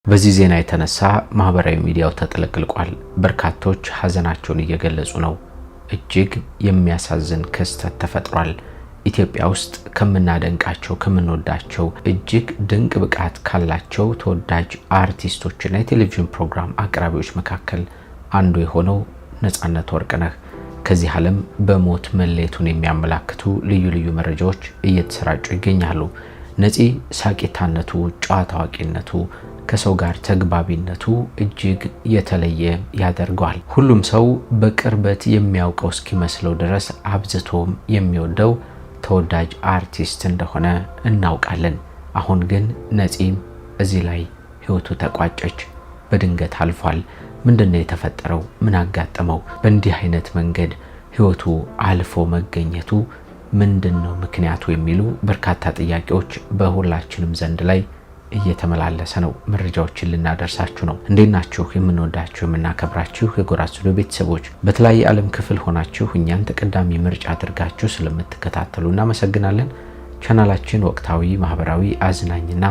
በዚህ ዜና የተነሳ ማህበራዊ ሚዲያው ተጥለቅልቋል። በርካቶች ሐዘናቸውን እየገለጹ ነው። እጅግ የሚያሳዝን ክስተት ተፈጥሯል። ኢትዮጵያ ውስጥ ከምናደንቃቸው ከምንወዳቸው እጅግ ድንቅ ብቃት ካላቸው ተወዳጅ አርቲስቶችና የቴሌቪዥን ፕሮግራም አቅራቢዎች መካከል አንዱ የሆነው ነጻነት ወርቅነህ ከዚህ ዓለም በሞት መለየቱን የሚያመላክቱ ልዩ ልዩ መረጃዎች እየተሰራጩ ይገኛሉ። ነፂ ሳቂታነቱ፣ ጨዋታ አዋቂነቱ፣ ከሰው ጋር ተግባቢነቱ እጅግ የተለየ ያደርገዋል። ሁሉም ሰው በቅርበት የሚያውቀው እስኪመስለው ድረስ አብዝቶም የሚወደው ተወዳጅ አርቲስት እንደሆነ እናውቃለን። አሁን ግን ነፂም እዚህ ላይ ህይወቱ ተቋጨች። በድንገት አልፏል። ምንድነው የተፈጠረው? ምን አጋጠመው? በእንዲህ አይነት መንገድ ህይወቱ አልፎ መገኘቱ ምንድነው ምክንያቱ? የሚሉ በርካታ ጥያቄዎች በሁላችንም ዘንድ ላይ እየተመላለሰ ነው። መረጃዎችን ልናደርሳችሁ ነው። እንዴት ናችሁ? የምንወዳችሁ የምናከብራችሁ የጎራ ስቱዲዮ ቤተሰቦች በተለያየ ዓለም ክፍል ሆናችሁ እኛን ተቀዳሚ ምርጫ አድርጋችሁ ስለምትከታተሉ እናመሰግናለን። ቻናላችን ወቅታዊ፣ ማህበራዊ፣ አዝናኝና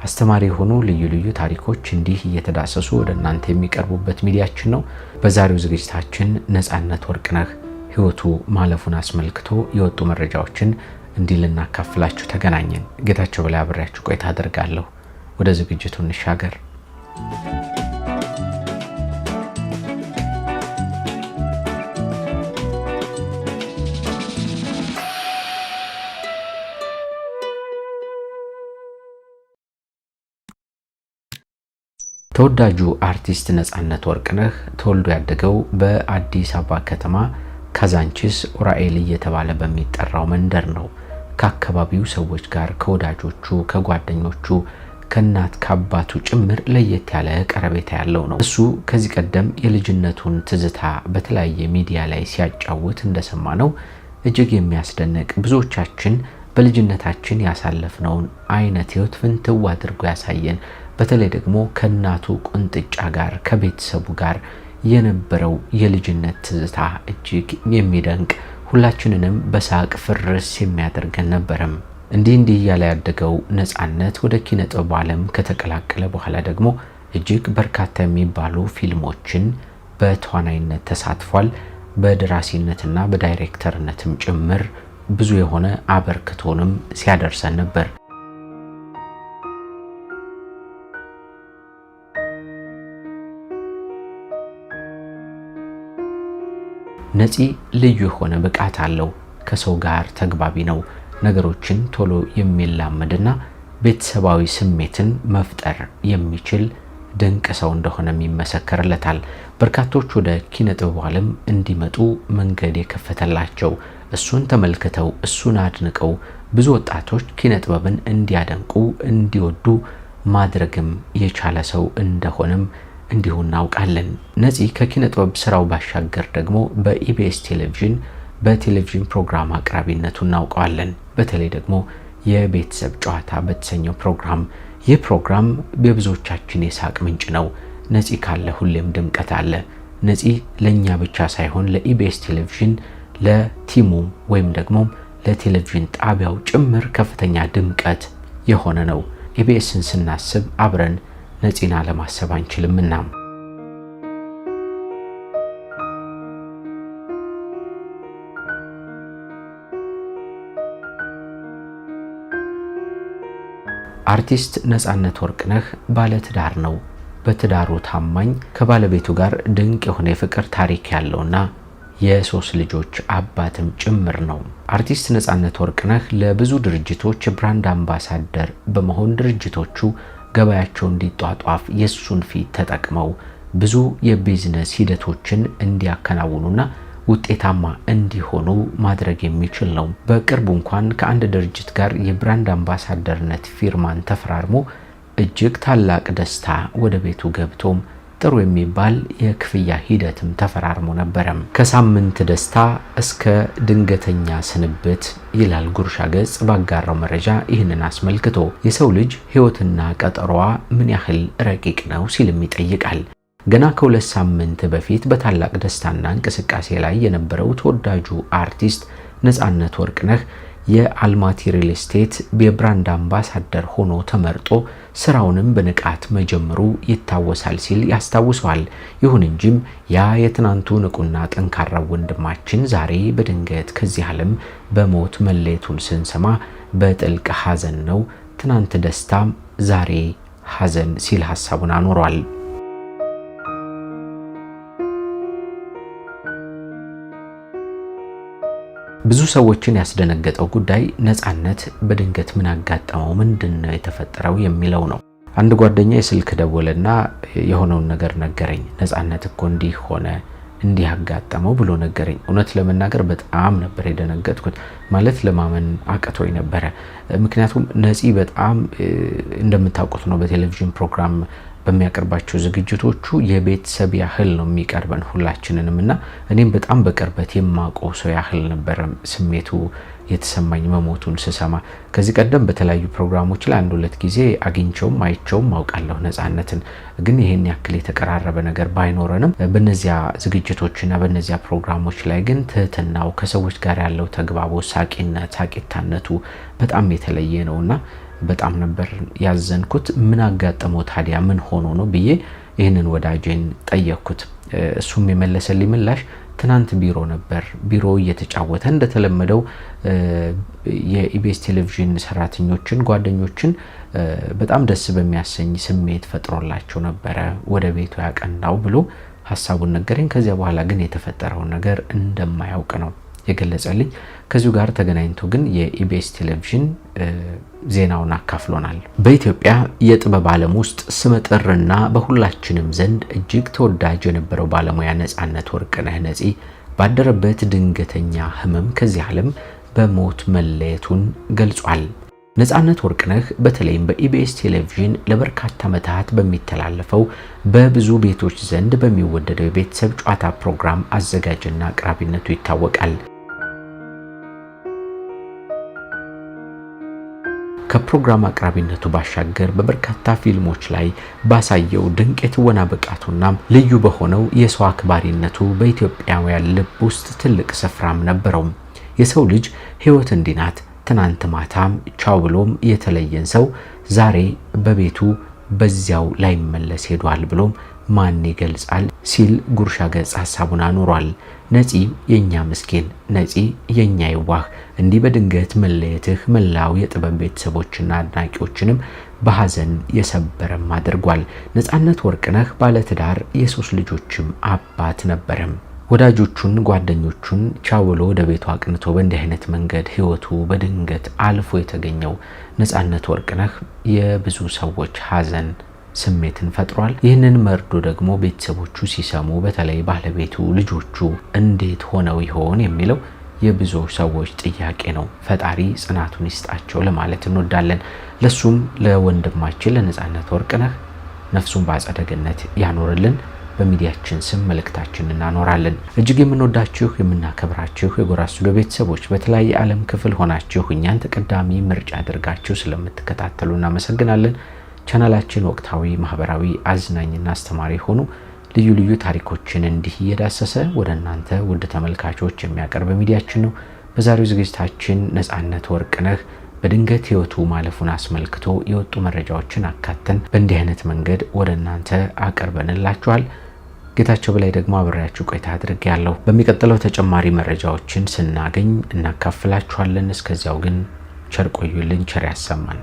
አስተማሪ የሆኑ ልዩ ልዩ ታሪኮች እንዲህ እየተዳሰሱ ወደ እናንተ የሚቀርቡበት ሚዲያችን ነው። በዛሬው ዝግጅታችን ነጻነት ወርቅነህ ህይወቱ ማለፉን አስመልክቶ የወጡ መረጃዎችን እንዲህ ልናካፍላችሁ ተገናኘን። ጌታቸው በላይ አብሬያችሁ ቆይታ አደርጋለሁ። ወደ ዝግጅቱ እንሻገር። ተወዳጁ አርቲስት ነጻነት ወርቅነህ ተወልዶ ያደገው በአዲስ አበባ ከተማ ካዛንቺስ ኡራኤል እየተባለ በሚጠራው መንደር ነው። ከአካባቢው ሰዎች ጋር ከወዳጆቹ ከጓደኞቹ ከናት ከአባቱ ጭምር ለየት ያለ ቀረቤታ ያለው ነው። እሱ ከዚህ ቀደም የልጅነቱን ትዝታ በተለያየ ሚዲያ ላይ ሲያጫውት እንደሰማ ነው እጅግ የሚያስደንቅ ብዙዎቻችን በልጅነታችን ያሳለፍነውን አይነት ህይወት ፍንትው አድርጎ ያሳየን፣ በተለይ ደግሞ ከናቱ ቁንጥጫ ጋር ከቤተሰቡ ጋር የነበረው የልጅነት ትዝታ እጅግ የሚደንቅ ሁላችንንም በሳቅ ፍርስ የሚያደርገን ነበርም። እንዲህ እያለ ያደገው ነጻነት ወደ ኪነ ጥበብ ዓለም ከተቀላቀለ በኋላ ደግሞ እጅግ በርካታ የሚባሉ ፊልሞችን በተዋናይነት ተሳትፏል። በደራሲነትና በዳይሬክተርነትም ጭምር ብዙ የሆነ አበርክቶንም ሲያደርሰን ነበር። ነፂ ልዩ የሆነ ብቃት አለው። ከሰው ጋር ተግባቢ ነው። ነገሮችን ቶሎ የሚላመድና ቤተሰባዊ ስሜትን መፍጠር የሚችል ድንቅ ሰው እንደሆነም ይመሰከርለታል። በርካቶች ወደ ኪነ ጥበብ ዓለም እንዲመጡ መንገድ የከፈተላቸው፣ እሱን ተመልክተው እሱን አድንቀው ብዙ ወጣቶች ኪነ ጥበብን እንዲያደንቁ እንዲወዱ ማድረግም የቻለ ሰው እንደሆነም እንዲሁ እናውቃለን። ነፂ ከኪነ ጥበብ ስራው ባሻገር ደግሞ በኢቢኤስ ቴሌቪዥን በቴሌቪዥን ፕሮግራም አቅራቢነቱ እናውቀዋለን። በተለይ ደግሞ የቤተሰብ ጨዋታ በተሰኘው ፕሮግራም፣ ይህ ፕሮግራም የብዙዎቻችን የሳቅ ምንጭ ነው። ነፂ ካለ ሁሌም ድምቀት አለ። ነፂ ለኛ ብቻ ሳይሆን ለኢቢኤስ ቴሌቪዥን ለቲሙ ወይም ደግሞ ለቴሌቪዥን ጣቢያው ጭምር ከፍተኛ ድምቀት የሆነ ነው። ኢቢኤስን ስናስብ አብረን ነፂና ለማሰብ አንችልምና። አርቲስት ነጻነት ወርቅነህ ባለትዳር ነው። በትዳሩ ታማኝ ከባለቤቱ ጋር ድንቅ የሆነ የፍቅር ታሪክ ያለውና የሶስት ልጆች አባትም ጭምር ነው። አርቲስት ነጻነት ወርቅነህ ለብዙ ድርጅቶች ብራንድ አምባሳደር በመሆን ድርጅቶቹ ገበያቸው እንዲጧጧፍ የሱን ፊት ተጠቅመው ብዙ የቢዝነስ ሂደቶችን እንዲያከናውኑና ውጤታማ እንዲሆኑ ማድረግ የሚችል ነው። በቅርቡ እንኳን ከአንድ ድርጅት ጋር የብራንድ አምባሳደርነት ፊርማን ተፈራርሞ እጅግ ታላቅ ደስታ ወደ ቤቱ ገብቶም ጥሩ የሚባል የክፍያ ሂደትም ተፈራርሞ ነበረም። ከሳምንት ደስታ እስከ ድንገተኛ ስንብት ይላል ጉርሻ ገጽ ባጋራው መረጃ። ይህንን አስመልክቶ የሰው ልጅ ህይወትና ቀጠሮዋ ምን ያህል ረቂቅ ነው ሲልም ይጠይቃል። ገና ከሁለት ሳምንት በፊት በታላቅ ደስታና እንቅስቃሴ ላይ የነበረው ተወዳጁ አርቲስት ነጻነት ወርቅነህ የአልማቲ ሪል ስቴት የብራንድ አምባሳደር ሆኖ ተመርጦ ስራውንም በንቃት መጀመሩ ይታወሳል ሲል ያስታውሰዋል። ይሁን እንጂም ያ የትናንቱ ንቁና ጠንካራ ወንድማችን ዛሬ በድንገት ከዚህ ዓለም በሞት መለየቱን ስንሰማ በጥልቅ ሐዘን ነው። ትናንት ደስታም ዛሬ ሐዘን ሲል ሐሳቡን አኖሯል። ብዙ ሰዎችን ያስደነገጠው ጉዳይ ነፃነት በድንገት ምን አጋጠመው፣ ምንድነው የተፈጠረው የሚለው ነው። አንድ ጓደኛ የስልክ ደወለና የሆነውን ነገር ነገረኝ። ነፃነት እኮ እንዲህ ሆነ፣ እንዲህ አጋጠመው ብሎ ነገረኝ። እውነት ለመናገር በጣም ነበር የደነገጥኩት። ማለት ለማመን አቅቶኝ ነበረ። ምክንያቱም ነፂ በጣም እንደምታውቁት ነው በቴሌቪዥን ፕሮግራም በሚያቀርባቸው ዝግጅቶቹ የቤተሰብ ያህል ነው የሚቀርበን ሁላችንንም እና እኔም በጣም በቅርበት የማውቀው ሰው ያህል ነበር ስሜቱ የተሰማኝ መሞቱን ስሰማ። ከዚህ ቀደም በተለያዩ ፕሮግራሞች ላይ 1-2 ጊዜ አግኝቼውም አይቼውም አውቃለሁ ነፃነትን። ግን ይሄን ያክል የተቀራረበ ነገር ባይኖረንም በእነዚያ ዝግጅቶችና በእነዚያ ፕሮግራሞች ላይ ግን ትህትናው፣ ከሰዎች ጋር ያለው ተግባቦት፣ ሳቂታነቱ በጣም የተለየ ነውና በጣም ነበር ያዘንኩት። ምን አጋጠመው ታዲያ ምን ሆኖ ነው ብዬ ይህንን ወዳጄን ጠየቅኩት። እሱም የመለሰልኝ ምላሽ ትናንት ቢሮ ነበር። ቢሮ እየተጫወተ እንደተለመደው የኢቢኤስ ቴሌቪዥን ሰራተኞችን ጓደኞችን በጣም ደስ በሚያሰኝ ስሜት ፈጥሮላቸው ነበረ ወደ ቤቱ ያቀናው ብሎ ሐሳቡን ነገረኝ። ከዚያ በኋላ ግን የተፈጠረው ነገር እንደማያውቅ ነው የገለጸልኝ። ከዚሁ ጋር ተገናኝቶ ግን የኢቢኤስ ቴሌቪዥን ዜናውን አካፍሎናል። በኢትዮጵያ የጥበብ ዓለም ውስጥ ስመጥርና በሁላችንም ዘንድ እጅግ ተወዳጅ የነበረው ባለሙያ ነፃነት ወርቅነህ ነፂ ባደረበት ድንገተኛ ህመም ከዚህ ዓለም በሞት መለየቱን ገልጿል። ነፃነት ወርቅነህ በተለይም በኢቢኤስ ቴሌቪዥን ለበርካታ ዓመታት በሚተላለፈው በብዙ ቤቶች ዘንድ በሚወደደው የቤተሰብ ጨዋታ ፕሮግራም አዘጋጅና አቅራቢነቱ ይታወቃል። ከፕሮግራም አቅራቢነቱ ባሻገር በበርካታ ፊልሞች ላይ ባሳየው ድንቅ የትወና ብቃቱና ልዩ በሆነው የሰው አክባሪነቱ በኢትዮጵያውያን ልብ ውስጥ ትልቅ ስፍራም ነበረው። የሰው ልጅ ህይወት እንዲህ ናት። ትናንት ማታም ቻው ብሎም የተለየን ሰው ዛሬ በቤቱ በዚያው ላይመለስ ሄዷል ብሎም ማን ይገልጻል ሲል ጉርሻ ገጽ ሐሳቡን አኖሯል። ነፂ የኛ ምስኪን፣ ነፂ የኛ ይዋህ፣ እንዲህ በድንገት መለየትህ መላው የጥበብ ቤተሰቦችና አድናቂዎችንም በሐዘን የሰበረም አድርጓል። ነፃነት ወርቅነህ ባለትዳር የ3 ልጆችም አባት ነበረም። ወዳጆቹን ጓደኞቹን ቻው ብሎ ወደ ቤቱ አቅንቶ በእንዲህ አይነት መንገድ ህይወቱ በድንገት አልፎ የተገኘው ነፃነት ወርቅነህ የብዙ ሰዎች ሐዘን ስሜትን ፈጥሯል። ይህንን መርዶ ደግሞ ቤተሰቦቹ ሲሰሙ በተለይ ባለቤቱ፣ ልጆቹ እንዴት ሆነው ይሆን የሚለው የብዙ ሰዎች ጥያቄ ነው። ፈጣሪ ጽናቱን ይስጣቸው ለማለት እንወዳለን። ለሱም ለወንድማችን ለነፃነት ወርቅነህ ነፍሱን በአጸደ ገነት ያኖርልን በሚዲያችን ስም መልእክታችንን እናኖራለን። እጅግ የምንወዳችሁ የምናከብራችሁ የጎራ ስቱዲዮ ቤተሰቦች በተለያየ ዓለም ክፍል ሆናችሁ እኛን ተቀዳሚ ምርጫ አድርጋችሁ ስለምትከታተሉ እናመሰግናለን። ቻናላችን ወቅታዊ፣ ማህበራዊ፣ አዝናኝና አስተማሪ ሆኑ ልዩ ልዩ ታሪኮችን እንዲህ እየዳሰሰ ወደ እናንተ ውድ ተመልካቾች የሚያቀርብ ሚዲያችን ነው። በዛሬው ዝግጅታችን ነፃነት ወርቅነህ በድንገት ህይወቱ ማለፉን አስመልክቶ የወጡ መረጃዎችን አካተን በእንዲህ አይነት መንገድ ወደ እናንተ አቀርበንላችኋል። ጌታቸው በላይ ደግሞ አብሬያችሁ ቆይታ አድርጌያለሁ። በሚቀጥለው ተጨማሪ መረጃዎችን ስናገኝ እናካፍላችኋለን። እስከዚያው ግን ቸር ቆዩልን፣ ቸር ያሰማን።